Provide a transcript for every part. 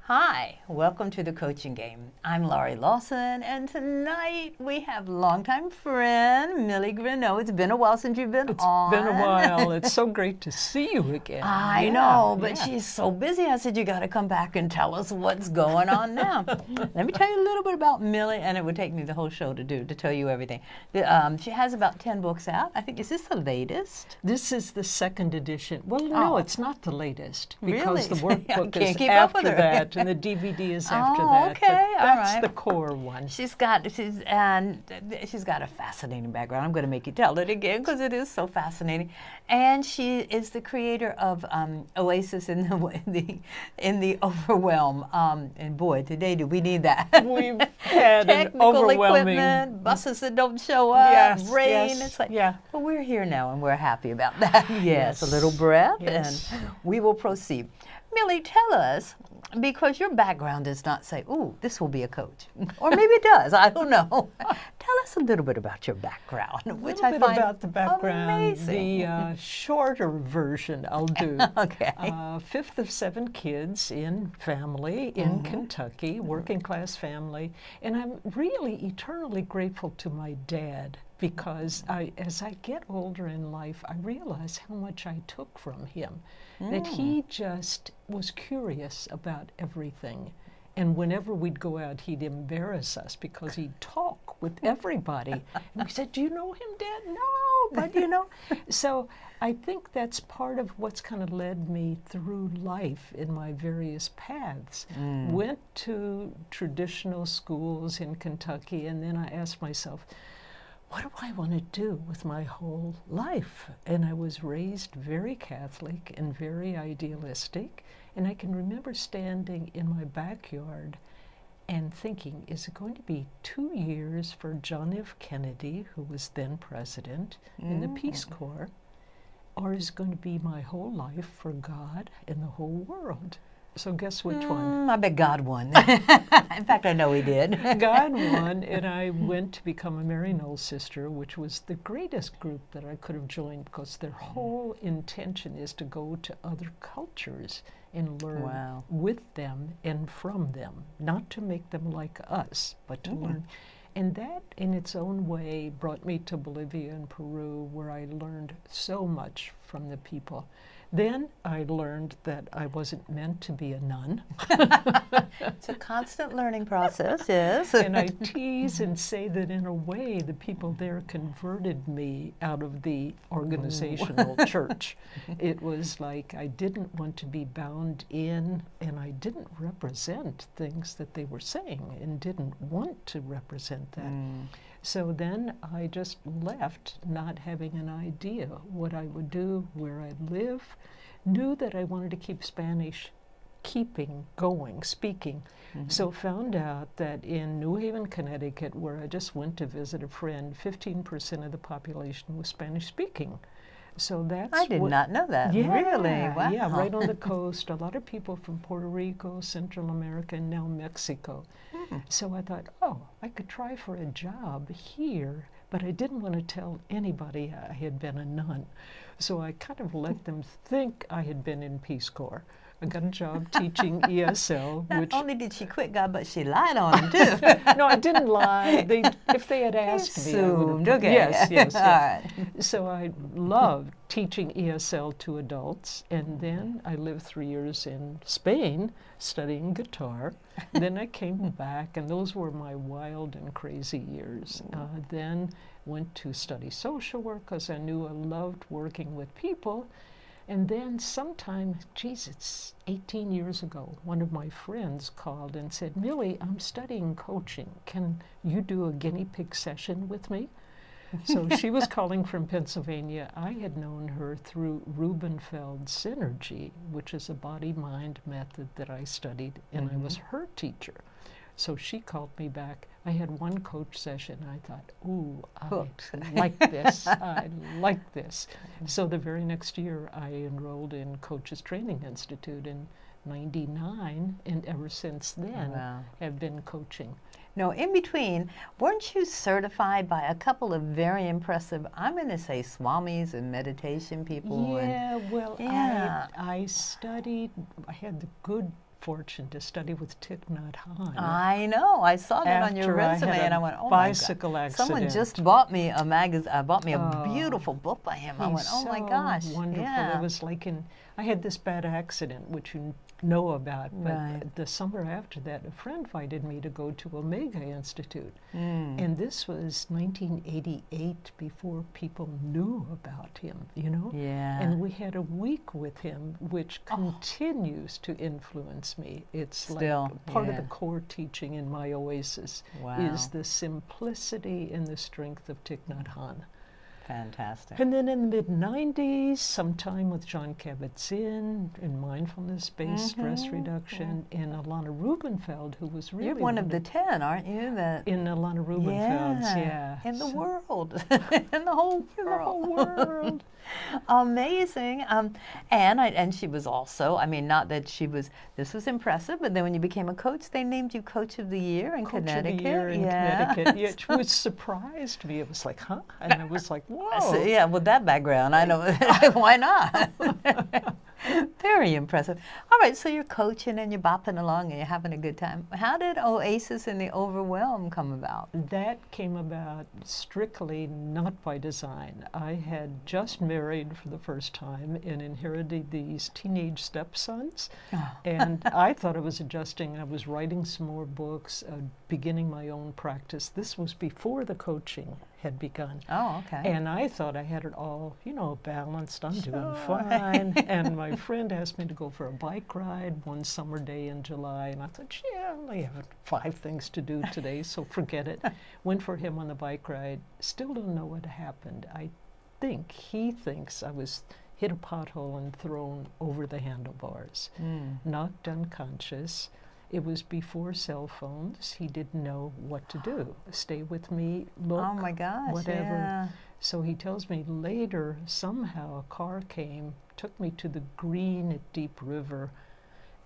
Hi, welcome to the Coaching Game. I'm Laurie Lawson, and tonight we have longtime friend Millie Grenough. It's been a while since you've been on. It's been a while. It's so great to see you again. I know, but she's so busy. I said, you got to come back and tell us what's going on now. Let me tell you a little bit about Millie, and it would take me the whole show to tell you everything. She has about 10 books out. I think, is this the latest? This is the second edition. Well, no, it's not the latest because Really? the workbook is keep up with after her. that, and the DVD is after Oh, that. okay, But all that's right. the core one. She's got a fascinating background. I'm going to make you tell it again because it is so fascinating. And she is the creator of Oasis in the Overwhelm. And boy, today do we need that. We've had an Technical overwhelming equipment, buses that don't show up, Yes, rain. yes, It's like, yeah. well, we're here now and we're happy about that. Yes, a little breath, Yes. and we will proceed. Millie, tell us, because your background does not say, ooh, this will be a coach. Or maybe it does, I don't know. Tell us a little bit about your background, which I bit find about the background. amazing. The shorter version I'll do. Okay. Fifth of 7 kids in family in Kentucky, working class family. And I'm really eternally grateful to my dad because as I get older in life, I realize how much I took from him. That he just was curious about everything. And whenever we'd go out, he'd embarrass us because he'd talk with everybody. And we said, do you know him, Dad? No, but you know. So I think that's part of what's kind of led me through life in my various paths. Went to traditional schools in Kentucky, and then I asked myself, what do I want to do with my whole life? And I was raised very Catholic and very idealistic. And I can remember standing in my backyard and thinking, is it going to be 2 years for John F. Kennedy, who was then president, in the Peace Corps, or is it going to be my whole life for God and the whole world? So guess which one? I bet God won. In fact, I know he did. God won, and I went to become a Mary Knowles sister, which was the greatest group that I could have joined because their whole intention is to go to other cultures and learn with them and from them, not to make them like us, but to learn. And that, in its own way, brought me to Bolivia and Peru, where I learned so much from the people. Then I learned that I wasn't meant to be a nun. It's a constant learning process, yes. And I tease and say that in a way the people there converted me out of the organizational church. It was like I didn't want to be bound in, and I didn't represent things that they were saying and didn't want to represent that. So then I just left, not having an idea what I would do, where I'd live. Knew that I wanted to keep Spanish speaking. So found out that in New Haven, Connecticut, where I just went to visit a friend, 15% of the population was Spanish speaking. So that's I did not know that. Yeah, Really? Wow. Yeah, right on the coast. A lot of people from Puerto Rico, Central America, and now Mexico. So I thought, oh, I could try for a job here, but I didn't want to tell anybody I had been a nun. So I kind of let them think I had been in Peace Corps. I got a job teaching ESL, Not which only did she quit God, but she lied on him too. no, I didn't lie. If they had asked me, I would Assumed. have. Okay. Yes. All right. So I loved teaching ESL to adults, and then I lived 3 years in Spain studying guitar. Then I came back, and those were my wild and crazy years. Then went to study social work because I knew I loved working with people. And then sometime, geez, it's 18 years ago, one of my friends called and said, Millie, I'm studying coaching. Can you do a guinea pig session with me? So she was calling from Pennsylvania. I had known her through Rubenfeld Synergy, which is a body-mind method that I studied, and I was her teacher. So she called me back. I had one coach session. I thought, ooh, I like this. I like this. So the very next year, I enrolled in Coaches Training Institute in '99, and ever since then, have been coaching. No, in between, weren't you certified by a couple of very impressive, I'm going to say swamis and meditation people? Yeah, well, Yeah. I studied, I had the good fortune to study with Thich Nhat Hanh. I know. I saw that on your After I resume, had a and I went, "Oh bicycle my God!" accident. Someone just bought me a bought me a beautiful book by him. I went, "Oh my gosh!" Wonderful. Yeah. It was like I had this bad accident, which you know about, but Right. the summer after that, a friend invited me to go to Omega Institute. And this was 1988, before people knew about him, you know? Yeah. And we had a week with him, which continues to influence me. It's Still, like part of the yeah. core teaching in my Oasis Wow. is the simplicity and the strength of Thich Nhat Hanh. Fantastic. And then in the mid-90s, sometime with John Kabat-Zinn in mindfulness-based stress reduction, and Alana Rubenfeld, who was really You're one of the 10, aren't you? That in Alana Rubenfeld's, yeah. In the world, in the whole world. In the whole world. Amazing. And she was also, I mean, not that she was, this was impressive, but then when you became a coach, they named you Coach of the Year in Connecticut. Coach of the Year in Connecticut. Yeah, which surprised me. It was like, huh? And I was like, whoa. So, yeah, with that background, I know, why not? Very impressive. All right, so you're coaching and you're bopping along and you're having a good time. How did Oasis and the Overwhelm come about? That came about strictly not by design. I had just married for the first time and inherited these teenage stepsons. And I thought I was adjusting. I was writing some more books, beginning my own practice. This was before the coaching had begun. Oh, okay. And I thought I had it all, you know, balanced. I'm doing fine. And my friend asked me to go for a bike ride one summer day in July. And I thought, yeah, I only have 5 things to do today, so forget it. Went for him on the bike ride. Still don't know what happened. I think he thinks I was hit a pothole and thrown over the handlebars, knocked unconscious. It was before cell phones. He didn't know what to do. Stay with me, look, oh my gosh, whatever. Yeah. So he tells me later, somehow a car came, took me to the green at Deep River,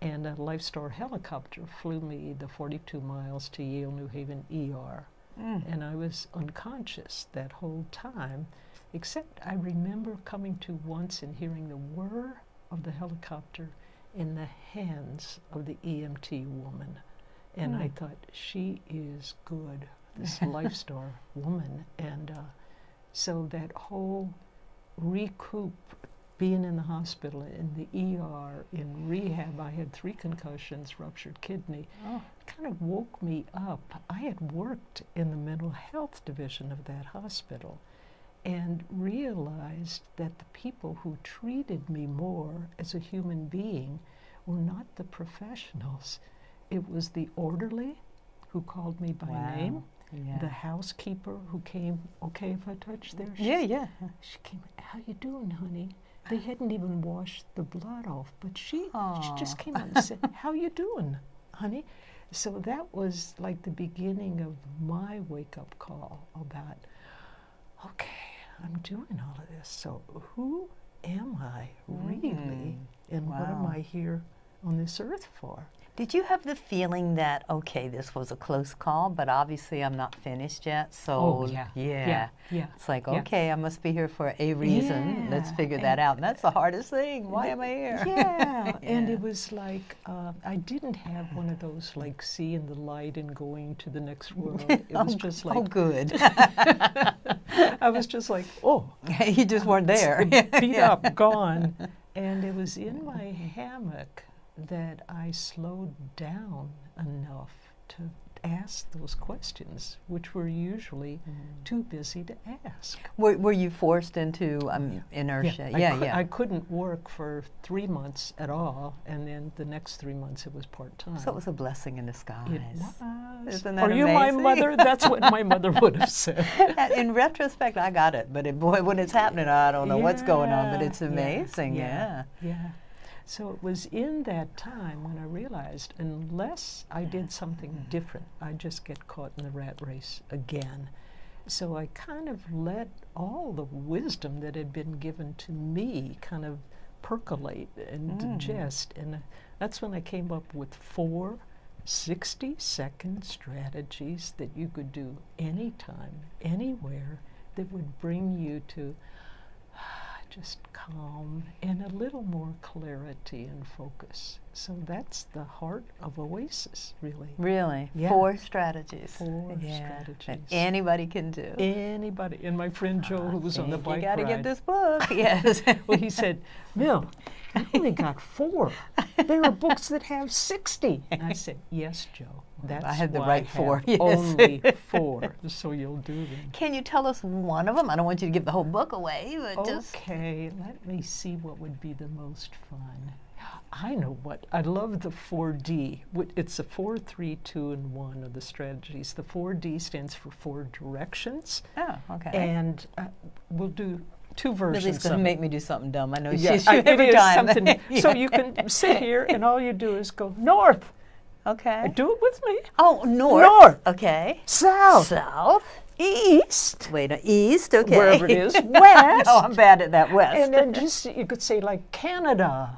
and a Lifestar helicopter flew me the 42 miles to Yale New Haven ER. And I was unconscious that whole time, except I remember coming to once and hearing the whir of the helicopter in the hands of the EMT woman. And I thought, she is good, this Lifestar woman. And so that whole recoup, being in the hospital, in the ER, in rehab, I had 3 concussions, ruptured kidney, kind of woke me up. I had worked in the mental health division of that hospital and realized that the people who treated me more as a human being were not the professionals. It was the orderly who called me by name, the housekeeper who came, okay if I touch there? Yeah. She came, how you doing, honey? They hadn't even washed the blood off, but she just came out and said, how you doing, honey? So that was like the beginning of my wake-up call about, okay, I'm doing all of this, so who am I really, and what am I here on this earth for? Did you have the feeling that, okay, this was a close call, but obviously I'm not finished yet, so yeah. It's like, okay, I must be here for a reason. Let's figure that out. And that's the hardest thing. Why am I here? Yeah, and it was like, I didn't have one of those, like, seeing the light and going to the next world. It was just like, oh, good. I was just like, oh. You just weren't there. Beat up, gone. And it was in my hammock that I slowed down enough to ask those questions, which were usually too busy to ask. Were you forced into inertia? I couldn't work for 3 months at all, and then the next 3 months it was part-time. So it was a blessing in disguise. It was. Isn't that Are you my mother? That's what my mother would have said. In retrospect, I got it, but boy, when it's happening, I don't know what's going on, but it's amazing, Yeah. So it was in that time when I realized unless I did something different, I'd just get caught in the rat race again. So I kind of let all the wisdom that had been given to me kind of percolate and digest. And that's when I came up with 4 60-second strategies that you could do anytime, anywhere, that would bring you to just calm and a little more clarity and focus. So that's the heart of Oasis, really. Really? Yeah. 4 strategies. 4 That strategies. anybody can do. Anybody. And my friend Joe, who was on the bike You got to ride. get this book. Yes. Well, he said, Mill, you only got 4. There are books that have 60. And I said, yes, Joe. That's I had the why right I 4. have Yes. only 4, so you'll do them. Can you tell us one of them? I don't want you to give the whole book away, but just... Okay, let me see what would be the most fun. I know what. I love the 4D. It's a 4, 3, 2, and 1 of the strategies. The 4D stands for 4 directions. Oh, okay. And we'll do 2 versions. Millie's going to make me do something dumb. I know Yeah, she's every it is time. something. So you can sit here, and all you do is go north. Okay. Do it with me. Oh, north. North. Okay. South. South. East. Wait, east. Okay. Wherever it is. West. Oh, I'm bad at that. West. And then just, you could say like Canada,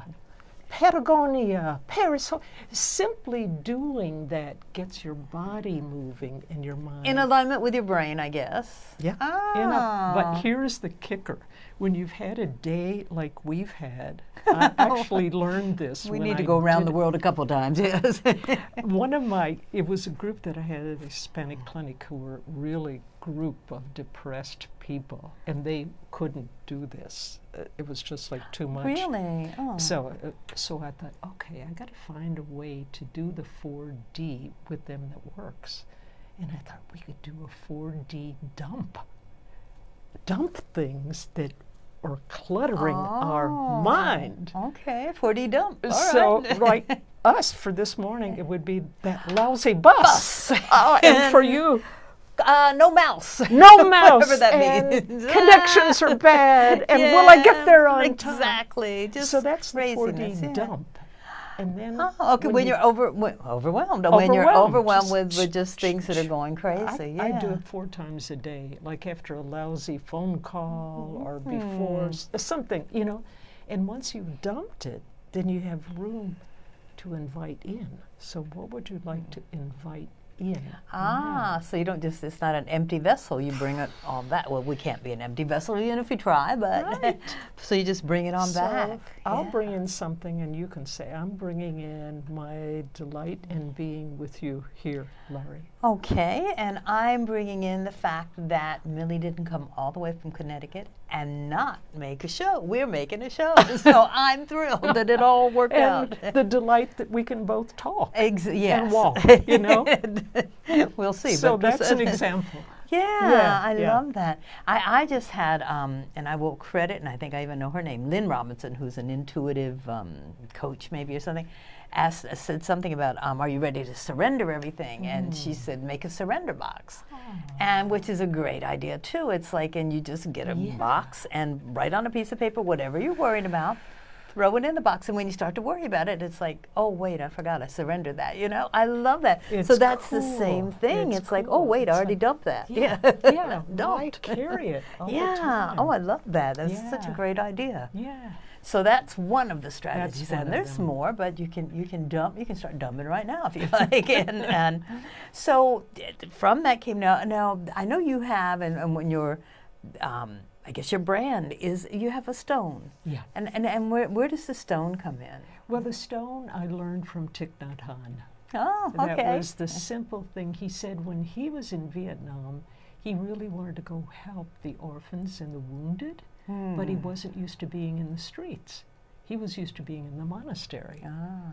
Patagonia, Paris. Simply doing that gets your body moving and your mind. In alignment with your brain, I guess. Yeah. Ah. But here's the kicker. When you've had a day like we've had, I actually learned this. We when need to I go around the did- world a couple times, yes. It was a group that I had at a Hispanic clinic who were really group of depressed people, and they couldn't do this. It was just like too much. Really? Oh. So I thought, okay, I got to find a way to do the 4D with them that works. And I thought we could do a 4D dump. Dump things that are cluttering our mind. Okay, 4D dump. All So, right. like us for this morning, it would be that lousy bus. Oh, and for you, No mouse. no mouse. Whatever that and means. connections are bad. And will I get there on time? Exactly. Just So that's the craziness, 4D yeah. dump. And then Oh, okay, when you're overwhelmed, or when you're overwhelmed with just things that are going crazy. I do it 4 times a day, like after a lousy phone call or before something, you know. And once you've dumped it, then you have room to invite in. So what would you like to invite in? So you don't just, it's not an empty vessel, you bring it all that. Well, we can't be an empty vessel even if we try, but Right. so you just bring it on So back. I'll Yeah. bring in something and you can say, I'm bringing in my delight in being with you here, Laurie. Okay, and I'm bringing in the fact that Millie didn't come all the way from Connecticut and not make a show. We're making a show, so I'm thrilled that it all worked And out. the delight that we can both talk Yes. and walk, you know? We'll see. So but that's an example. Yeah, I yeah. love that. I just had, and I will credit, and I think I even know her name, Lynn Robinson, who's an intuitive coach maybe or something, said something about, are you ready to surrender everything? And she said, make a surrender box, and which is a great idea too. It's like, and you just get a box and write on a piece of paper whatever you're worried about, throw it in the box, and when you start to worry about it, it's like, oh wait, I forgot I surrendered that. You know, I love that. It's so that's the cool. same thing. It's like, oh cool. wait, I It's already like, dumped that. Yeah, why dumped. carry it all the Yeah. time? Oh, I love that. That's such a Yeah. great idea. Yeah. So that's one of the strategies, one and of there's them. more, but you can dump. You can start dumping right now if you like. and so from that came now. I know you have, and when you're, I guess your brand is you have a stone. Yeah. And where does the stone come in? Well, the stone I learned from Thich Nhat Hanh. Oh, okay. That was the simple thing. He said when he was in Vietnam, he really wanted to go help the orphans and the wounded, but he wasn't used to being in the streets. He was used to being in the monastery.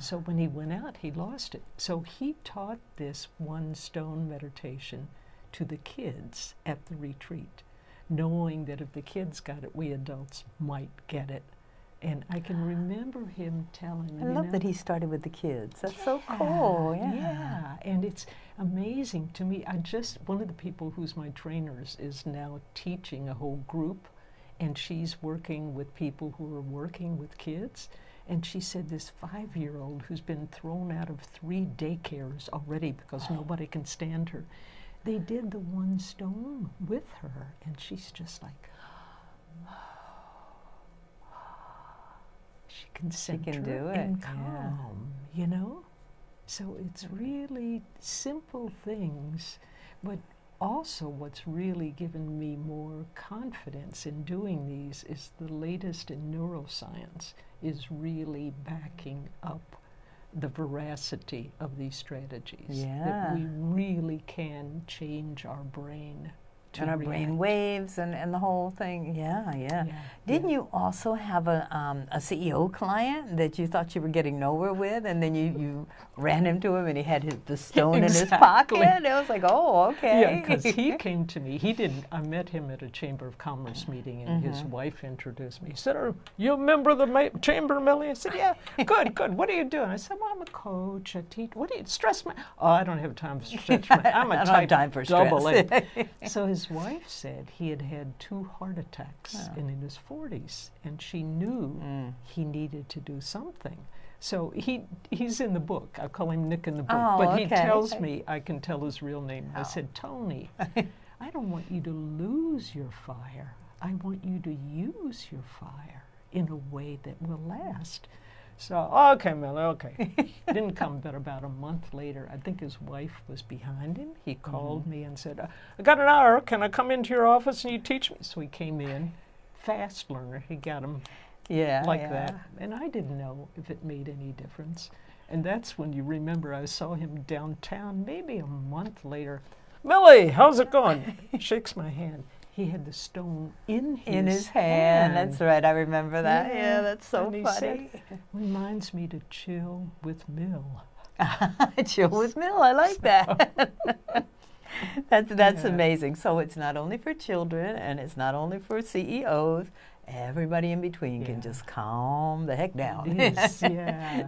So when he went out, he lost it. So he taught this one stone meditation to the kids at the retreat, knowing that if the kids got it, we adults might get it. And I can remember him telling me. I love that he started with the kids. That's so cool. Yeah, and it's amazing to me. One of the people who's my trainers is now teaching a whole group, and she's working with people who are working with kids. And she said this 5-year-old who's been thrown out of 3 daycares already because nobody can stand her, they did the one stone with her, and she's just like, she can center do it, and yeah. calm, you know? So it's really simple things, but also what's really given me more confidence in doing these is the latest in neuroscience is really backing up the veracity of these strategies. Yeah. That we really can change our brain. And our brain waves and the whole thing. Yeah, yeah. Didn't you also have a CEO client that you thought you were getting nowhere with, and then you ran into him and he had the stone in his pocket? It was like, oh, okay. Yeah, because he came to me. He didn't. I met him at a Chamber of Commerce meeting, and his wife introduced me. He said, "Are you a member of the Chamber, Millie?" I said, "Yeah." "Good, good. What are you doing?" I said, "Well, I'm a coach. I teach. What do you stress my?" "Oh, I don't have time for stretch my. I'm a type double A." So his wife said he had had 2 heart attacks and in his 40s, and she knew he needed to do something. So he's in the book. I call him Nick in the book, but he tells me I can tell his real name. I said, "Tony, I don't want you to lose your fire. I want you to use your fire in a way that will last." So, okay, Millie, okay. Didn't come, but about a month later, I think his wife was behind him. He called me and said, "I got an hour. Can I come into your office and you teach me?" So he came in, fast learner. He got him like that. And I didn't know if it made any difference. And that's when you remember I saw him downtown maybe a month later. "Millie, how's it going?" Shakes my hand. He had the stone in his hand. That's right. I remember that. Yeah, that's so funny. Said, "Reminds me to chill with Mill." Chill with Mill. I like that. That's amazing. So it's not only for children, and it's not only for CEOs. Everybody in between can just calm the heck down.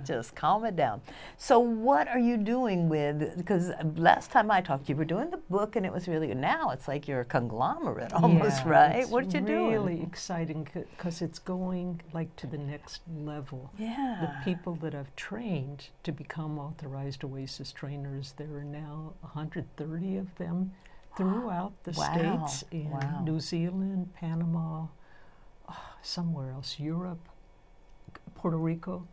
Just calm it down. So what are you doing with, because last time I talked, you were doing the book and it was really, now it's like you're a conglomerate almost, right? What are you doing? It's really exciting because it's going like to the next level. Yeah. The people that I've trained to become authorized Oasis trainers, there are now 130 of them throughout the states in New Zealand, Panama, somewhere else, Europe, Puerto Rico,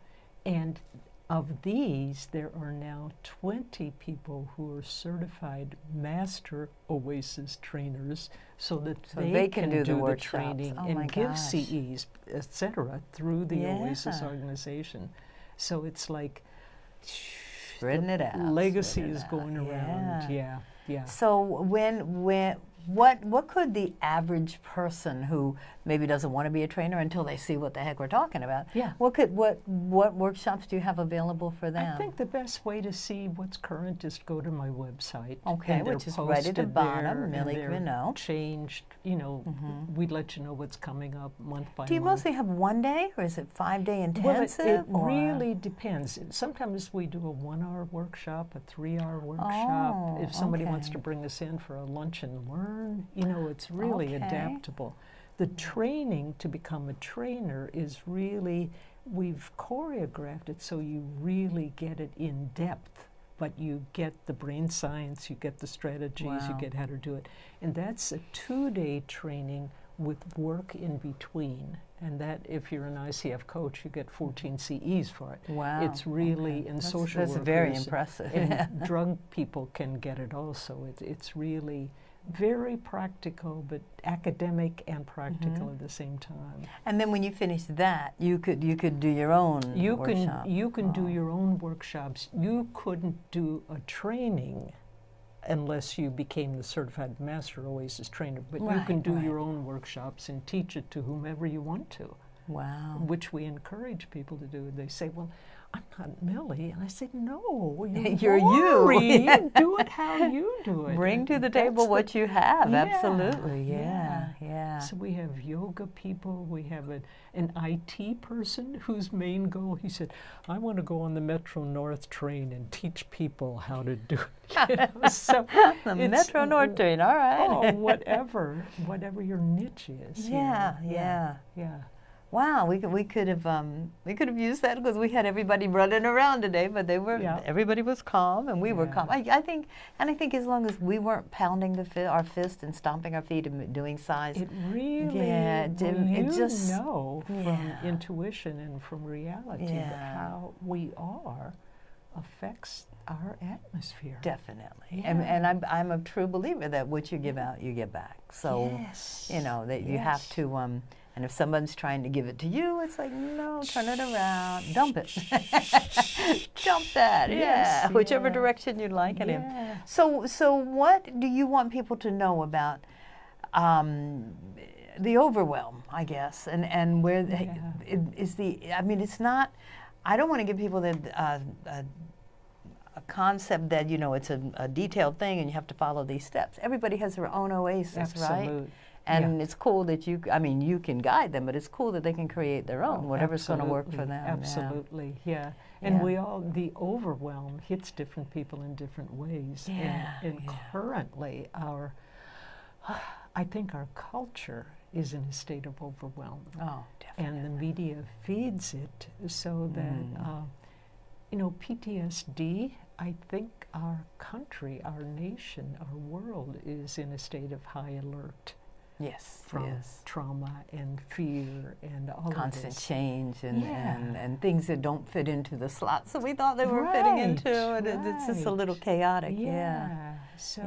and of these, there are now 20 people who are certified master Oasis trainers, so that they can do the training and give CEs, etc., through the Oasis organization. So it's like spreading it out. Legacy is going around. Yeah. So what could the average person who maybe doesn't want to be a trainer until they see what the heck we're talking about? What workshops do you have available for them? I think the best way to see what's current is to go to my website. Okay, which is right at the bottom, Millie Grenough. Changed, we'd let you know what's coming up month by month. Do you mostly have 1 day, or is it 5-day intensive? Well, it really depends. Sometimes we do a 1-hour workshop, a 3-hour workshop. If somebody wants to bring us in for a lunch and learn, it's really adaptable. The training to become a trainer is really, we've choreographed it so you really get it in depth, but you get the brain science, you get the strategies, you get how to do it. And that's a 2-day training with work in between. And that, if you're an ICF coach, you get 14 CEs for it. Wow. It's really, in social workers. That's very impressive. And drug people can get it also. It's really very practical, but academic and practical at the same time. And then when you finish that, you could do your own workshop. You can do your own workshops. You couldn't do a training unless you became the certified master Oasis trainer, but you can do your own workshops and teach it to whomever you want to. Wow. Which we encourage people to do. They say, "Well, I'm not Millie." And I say, "No, you're you. You do it how you do it. Bring to the table what you have." Absolutely. Yeah. So we have yoga people. We have an IT person whose main goal, he said, "I want to go on the Metro North train and teach people how to do it." So the Metro North train, all right. Oh, whatever your niche is. Yeah. Wow, we could have used that, because we had everybody running around today, but everybody was calm and we were calm. I think as long as we weren't pounding our fist and stomping our feet and doing size. It really from intuition and from reality how we are. affects our atmosphere. Definitely. Yeah. And I'm a true believer that what you give out, you give back. So, Yes. you know, that you have to, and if someone's trying to give it to you, it's like, no, turn it around, dump it. Dump that, Yes, whichever yeah. direction you'd like it in. Yeah. So what do you want people to know about the overwhelm, I guess, and where is the, I mean, it's not, I don't want to give people a concept that, you know, it's a detailed thing and you have to follow these steps. Everybody has their own oasis, right? And it's cool that you, I mean, you can guide them, but it's cool that they can create their own, whatever's going to work for them. Absolutely, yeah. And we all, the overwhelm hits different people in different ways. And currently our, I think our culture is in a state of overwhelm. Oh, definitely. And the media feeds it so that, you know, PTSD, I think our country, our nation, our world is in a state of high alert. Yes, From trauma and fear and all constant of this. change and things that don't fit into the slots that we thought they were fitting into, and it's just a little chaotic. So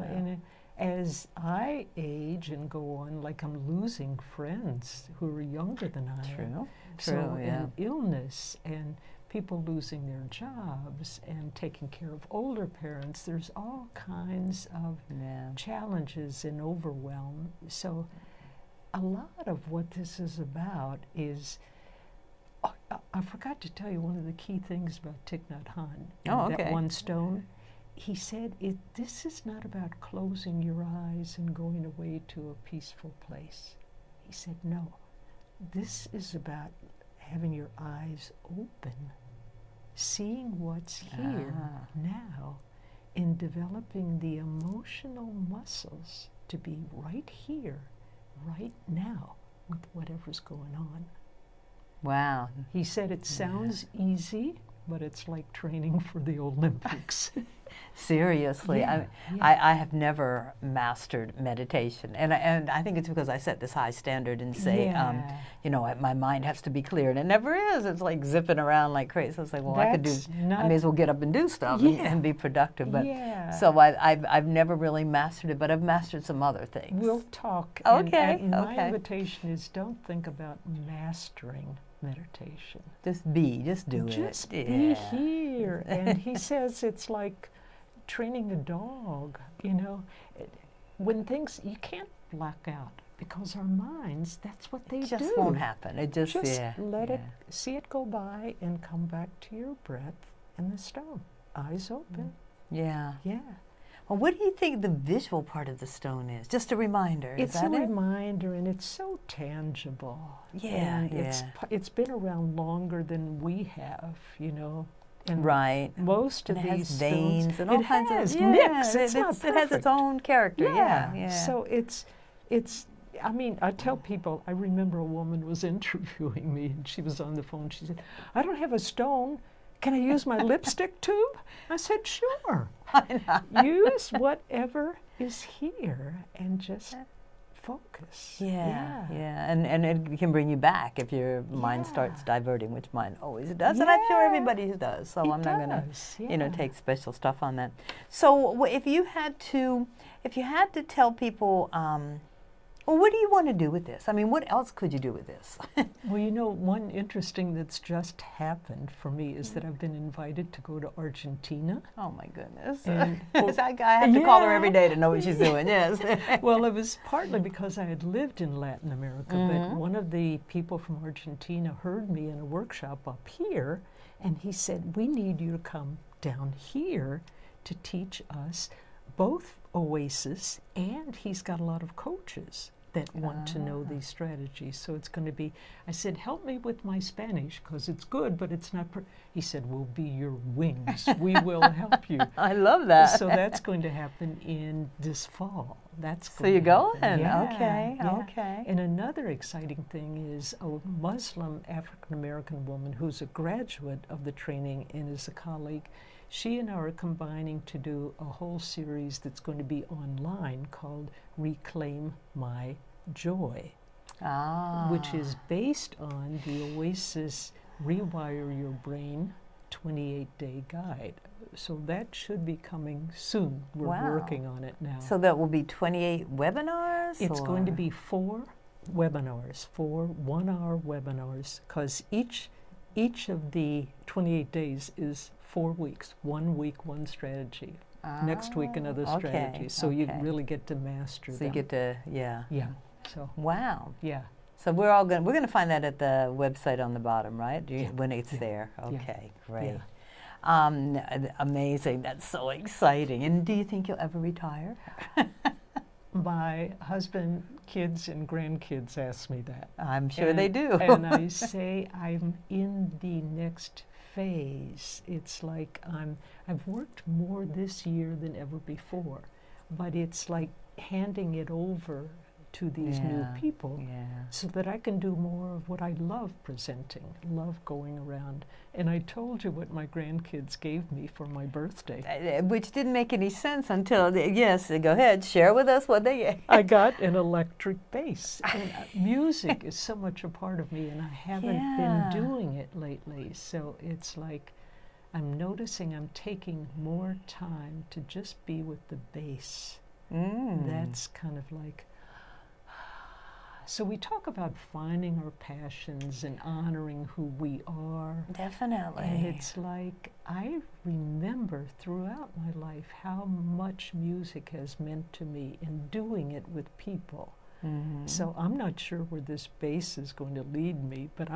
and as I age and go on, like I'm losing friends who are younger than I am. True, and illness and people losing their jobs and taking care of older parents, there's all kinds of challenges and overwhelm. So a lot of what this is about is, I forgot to tell you one of the key things about Thich Nhat Hanh, that one stone. He said, this is not about closing your eyes and going away to a peaceful place. He said, no, this is about having your eyes open, seeing what's here now, and developing the emotional muscles to be right here, right now, with whatever's going on. Wow. He said it sounds easy, but it's like training for the Olympics. Seriously, I have never mastered meditation, and I think it's because I set this high standard and say, you know, my mind has to be clear, and it never is. It's like zipping around like crazy. So it's like, well, I may as well get up and do stuff and be productive. But so I've never really mastered it, but I've mastered some other things. We'll talk. Okay. And my invitation is, don't think about mastering meditation. Just be, just do it. Just be here. And he says it's like training a dog, you know. When things, you can't black out because our minds, that's what they do. It just won't happen. It just let it, see it go by and come back to your breath and the stone. Eyes open. Yeah. Yeah. Well, what do you think the visual part of the stone is? Just a reminder. It's a reminder, and it's so tangible. And it's been around longer than we have, you know. And most of these veins and all kinds of nicks. It has its own character. So it's. I mean, I tell people. I remember a woman was interviewing me, and she was on the phone. She said, "I don't have a stone. Can I use my lipstick tube?" I said, "Sure. Use whatever is here and just focus." And it can bring you back if your mind starts diverting, which mine always does, and I'm sure everybody's does. So I'm not going to, you know, take special stuff on that. So if you had to tell people, well, what do you want to do with this? I mean, what else could you do with this? Well, you know, one interesting that's just happened for me is that I've been invited to go to Argentina. Oh, my goodness. I have to call her every day to know what she's doing, yes. Well, it was partly because I had lived in Latin America, but one of the people from Argentina heard me in a workshop up here, and he said, we need you to come down here to teach us both Oasis, and he's got a lot of coaches that want to know these strategies. So it's going to be, I said, help me with my Spanish, because it's good, but it's not, he said, we'll be your wings. We will help you. I love that. So that's going to happen in this fall. That's so you're going? Yeah, okay. And another exciting thing is a Muslim African-American woman who's a graduate of the training and is a colleague. She and I are combining to do a whole series that's going to be online called Reclaim My Joy, which is based on the Oasis Rewire Your Brain 28-day guide. So that should be coming soon. We're Wow. working on it now. So that will be 28 webinars? It's going to or- be 4 webinars, 4 one-hour webinars, because each of the 28 days is 4 weeks. 1 week, one strategy. Next week, another okay, strategy. So you okay. really get to master So them. you get to, yeah. Yeah. So, Wow. yeah. So we're going to find that at the website on the bottom, right? Yeah. When it's Yeah. there. Yeah. Okay, great. Yeah. Amazing. That's so exciting. And do you think you'll ever retire? My husband, kids, and grandkids ask me that. I'm sure they do. And I say I'm in the next phase. It's like I've worked more this year than ever before, but it's like handing it over to these new Yeah, people yeah. so that I can do more of what I love presenting, love going around. And I told you what my grandkids gave me for my birthday. Which didn't make any sense until, yes, go ahead, share with us what they gave. I got an electric bass. And music is so much a part of me, and I haven't Yeah. been doing it lately. So it's like I'm noticing I'm taking more time to just be with the bass. That's kind of like, so we talk about finding our passions and honoring who we are. Definitely. And it's like, I remember throughout my life how much music has meant to me in doing it with people. So I'm not sure where this bass is going to lead me, but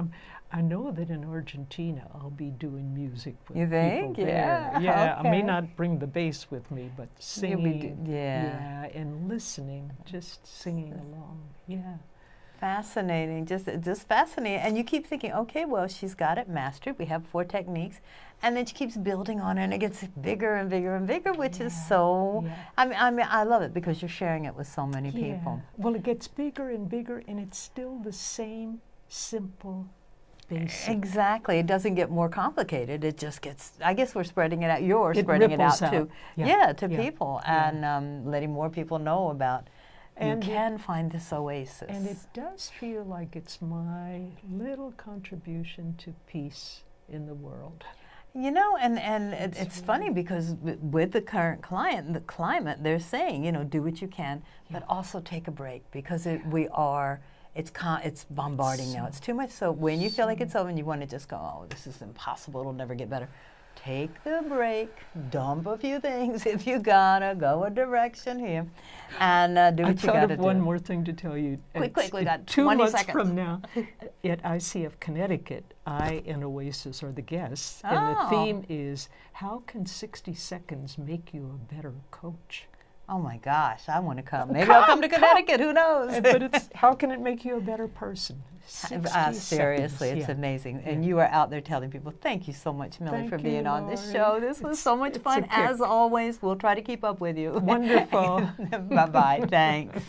I know that in Argentina I'll be doing music with You think? people there. Yeah, Yeah, I may okay. not bring the bass with me, but You'll be singing, yeah. and listening, just singing along. Yeah. Fascinating, just fascinating. And you keep thinking, okay, well, she's got it mastered. We have 4 techniques. And then she keeps building on it, and it gets bigger and bigger and bigger, which is so, Yeah. I mean, I love it because you're sharing it with so many people. Well, it gets bigger and bigger, and it's still the same simple, basic. Exactly. It doesn't get more complicated. It just gets, I guess we're spreading it out. You're It spreading it out, ripples too. out. Yeah, to Yeah. people, Yeah. and letting more people know about And you can find this oasis. And it does feel like it's my little contribution to peace in the world. You know, and it's funny because with the current climate, they're saying, you know, do what you can, but also take a break because it's bombarding now. It's too much. So when you feel like it's over and you want to just go, oh, this is impossible, it'll never get better. Take the break, dump a few things if you gotta, go a direction here, and do what you I gotta thought of do. one more thing to tell you. Quick, we got 2 20 months seconds. from now at ICF Connecticut, I and Oasis are the guests, and the Oh. theme is, how can 60 seconds make you a better coach? Oh my gosh, I want to come. Maybe I'll come to Connecticut, who knows? But it's, how can it make you a better person? 60 Seriously, seconds, it's yeah. amazing. And you are out there telling people, thank you so much, Millie, Thank for you, being on this Laurie. show. This was so much it's a fun. kick. As always, we'll try to keep up with you. Wonderful. Bye-bye. Thanks.